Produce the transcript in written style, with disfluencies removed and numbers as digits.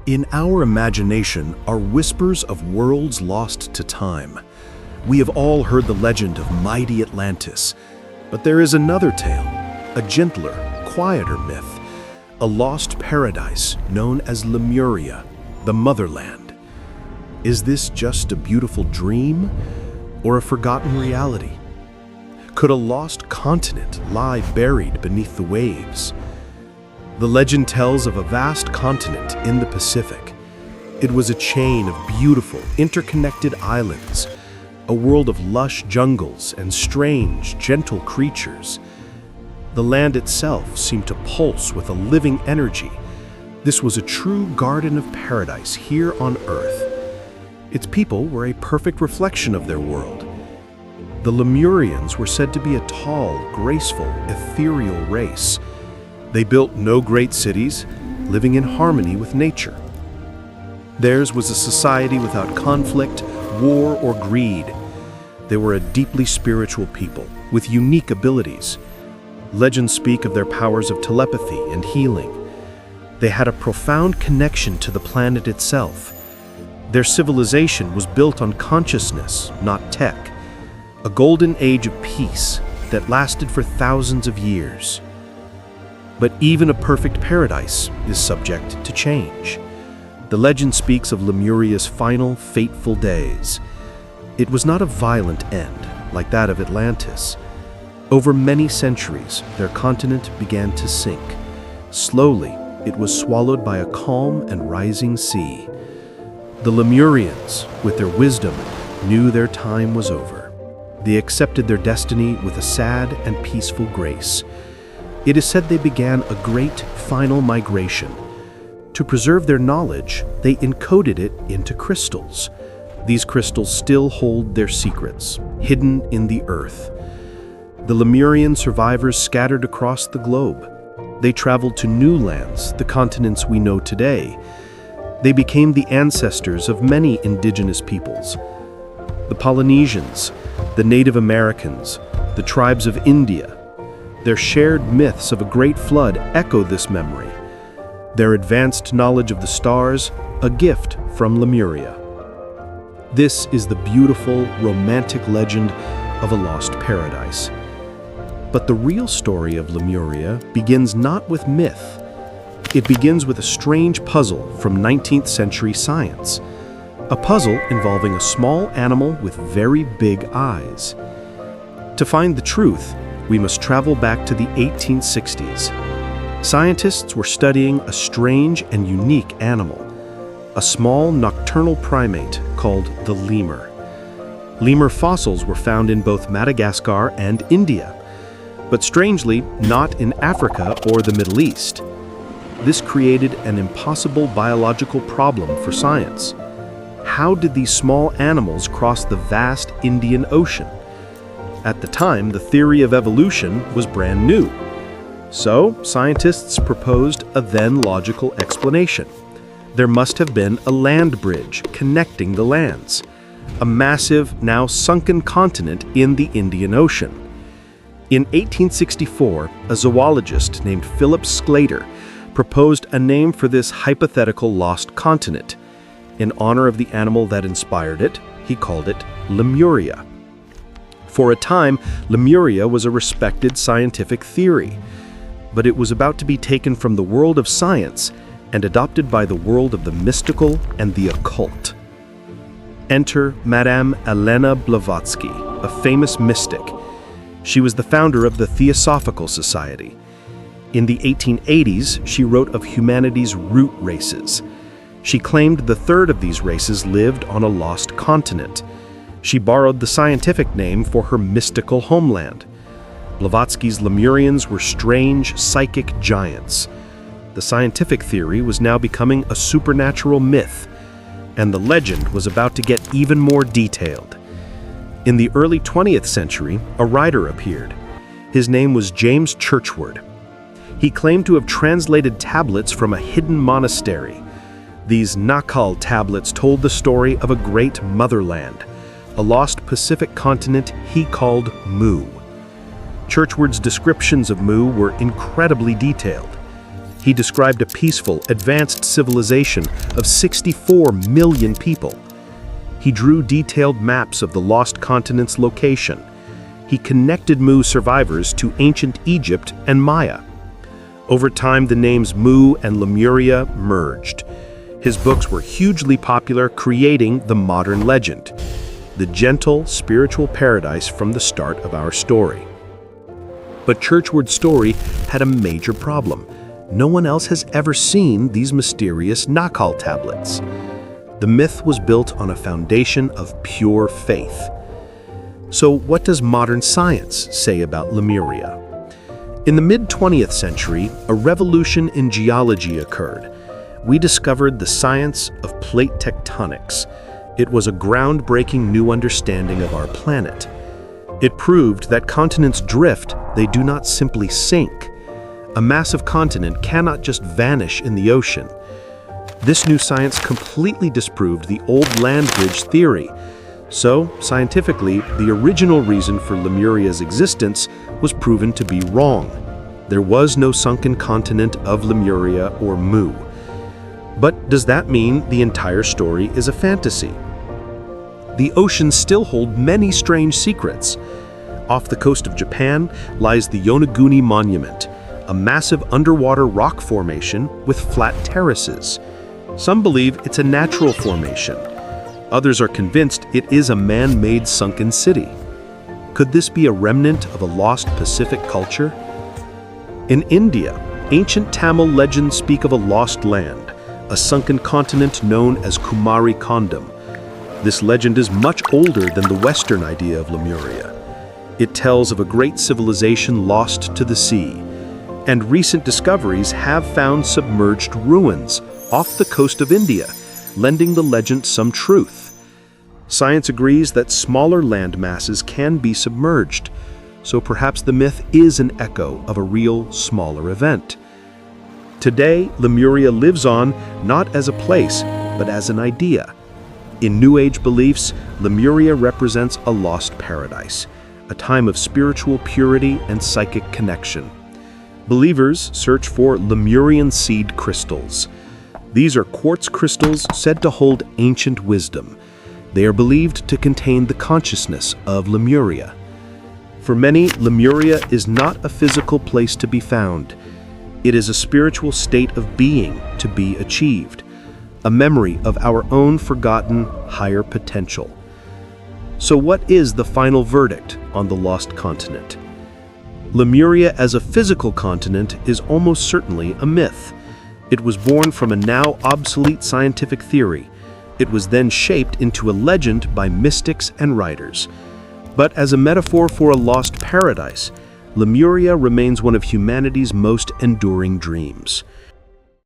In our imagination are whispers of worlds lost to time. We have all heard the legend of mighty Atlantis, but there is another tale, a gentler, quieter myth, a lost paradise known as Lemuria, the motherland. Is this just a beautiful dream or a forgotten reality? Could a lost continent lie buried beneath the waves? The legend tells of a vast continent in the Pacific. It was a chain of beautiful, interconnected islands, a world of lush jungles and strange, gentle creatures. The land itself seemed to pulse with a living energy. This was a true garden of paradise here on Earth. Its people were a perfect reflection of their world. The Lemurians were said to be a tall, graceful, ethereal race. They built no great cities, living in harmony with nature. Theirs was a society without conflict, war, or greed. They were a deeply spiritual people with unique abilities. Legends speak of their powers of telepathy and healing. They had a profound connection to the planet itself. Their civilization was built on consciousness, not tech. A golden age of peace that lasted for thousands of years. But even a perfect paradise is subject to change. The legend speaks of Lemuria's final, fateful days. It was not a violent end, like that of Atlantis. Over many centuries, their continent began to sink. Slowly, it was swallowed by a calm and rising sea. The Lemurians, with their wisdom, knew their time was over. They accepted their destiny with a sad and peaceful grace. It is said they began a great final migration. To preserve their knowledge, they encoded it into crystals. These crystals still hold their secrets, hidden in the earth. The Lemurian survivors scattered across the globe. They traveled to new lands, the continents we know today. They became the ancestors of many indigenous peoples. The Polynesians, the Native Americans, the tribes of India. Their shared myths of a great flood echo this memory. Their advanced knowledge of the stars, a gift from Lemuria. This is the beautiful, romantic legend of a lost paradise. But the real story of Lemuria begins not with myth. It begins with a strange puzzle from 19th century science. A puzzle involving a small animal with very big eyes. To find the truth, we must travel back to the 1860s. Scientists were studying a strange and unique animal, a small nocturnal primate called the lemur. Lemur fossils were found in both Madagascar and India, but strangely not in Africa or the Middle East. This created an impossible biological problem for science. How did these small animals cross the vast Indian Ocean? At the time, the theory of evolution was brand new. So, scientists proposed a then logical explanation. There must have been a land bridge connecting the lands, a massive, now sunken continent in the Indian Ocean. In 1864, a zoologist named Philip Sclater proposed a name for this hypothetical lost continent. In honor of the animal that inspired it, he called it Lemuria. For a time, Lemuria was a respected scientific theory, but it was about to be taken from the world of science and adopted by the world of the mystical and the occult. Enter Madame Elena Blavatsky, a famous mystic. She was the founder of the Theosophical Society. In the 1880s, she wrote of humanity's root races. She claimed the third of these races lived on a lost continent. She borrowed the scientific name for her mystical homeland. Blavatsky's Lemurians were strange, psychic giants. The scientific theory was now becoming a supernatural myth, and the legend was about to get even more detailed. In the early 20th century, a writer appeared. His name was James Churchward. He claimed to have translated tablets from a hidden monastery. These Nakal tablets told the story of a great motherland, a lost Pacific continent he called Mu. Churchward's descriptions of Mu were incredibly detailed. He described a peaceful, advanced civilization of 64 million people. He drew detailed maps of the lost continent's location. He connected Mu survivors to ancient Egypt and Maya. Over time, the names Mu and Lemuria merged. His books were hugely popular, creating the modern legend, the gentle, spiritual paradise from the start of our story. But Churchward's story had a major problem. No one else has ever seen these mysterious Nakal tablets. The myth was built on a foundation of pure faith. So what does modern science say about Lemuria? In the mid-20th century, a revolution in geology occurred. We discovered the science of plate tectonics. It was a groundbreaking new understanding of our planet. It proved that continents drift, they do not simply sink. A massive continent cannot just vanish in the ocean. This new science completely disproved the old land bridge theory. So, scientifically, the original reason for Lemuria's existence was proven to be wrong. There was no sunken continent of Lemuria or Mu. But does that mean the entire story is a fantasy? The oceans still hold many strange secrets. Off the coast of Japan lies the Yonaguni Monument, a massive underwater rock formation with flat terraces. Some believe it's a natural formation. Others are convinced it is a man-made sunken city. Could this be a remnant of a lost Pacific culture? In India, ancient Tamil legends speak of a lost land, a sunken continent known as Kumari Kondam. This legend is much older than the Western idea of Lemuria. It tells of a great civilization lost to the sea, and recent discoveries have found submerged ruins off the coast of India, lending the legend some truth. Science agrees that smaller land masses can be submerged, so perhaps the myth is an echo of a real, smaller event. Today, Lemuria lives on not as a place, but as an idea. In New Age beliefs, Lemuria represents a lost paradise, a time of spiritual purity and psychic connection. Believers search for Lemurian seed crystals. These are quartz crystals said to hold ancient wisdom. They are believed to contain the consciousness of Lemuria. For many, Lemuria is not a physical place to be found. It is a spiritual state of being to be achieved, a memory of our own forgotten higher potential. So what is the final verdict on the lost continent? Lemuria as a physical continent is almost certainly a myth. It was born from a now obsolete scientific theory. It was then shaped into a legend by mystics and writers. But as a metaphor for a lost paradise, Lemuria remains one of humanity's most enduring dreams.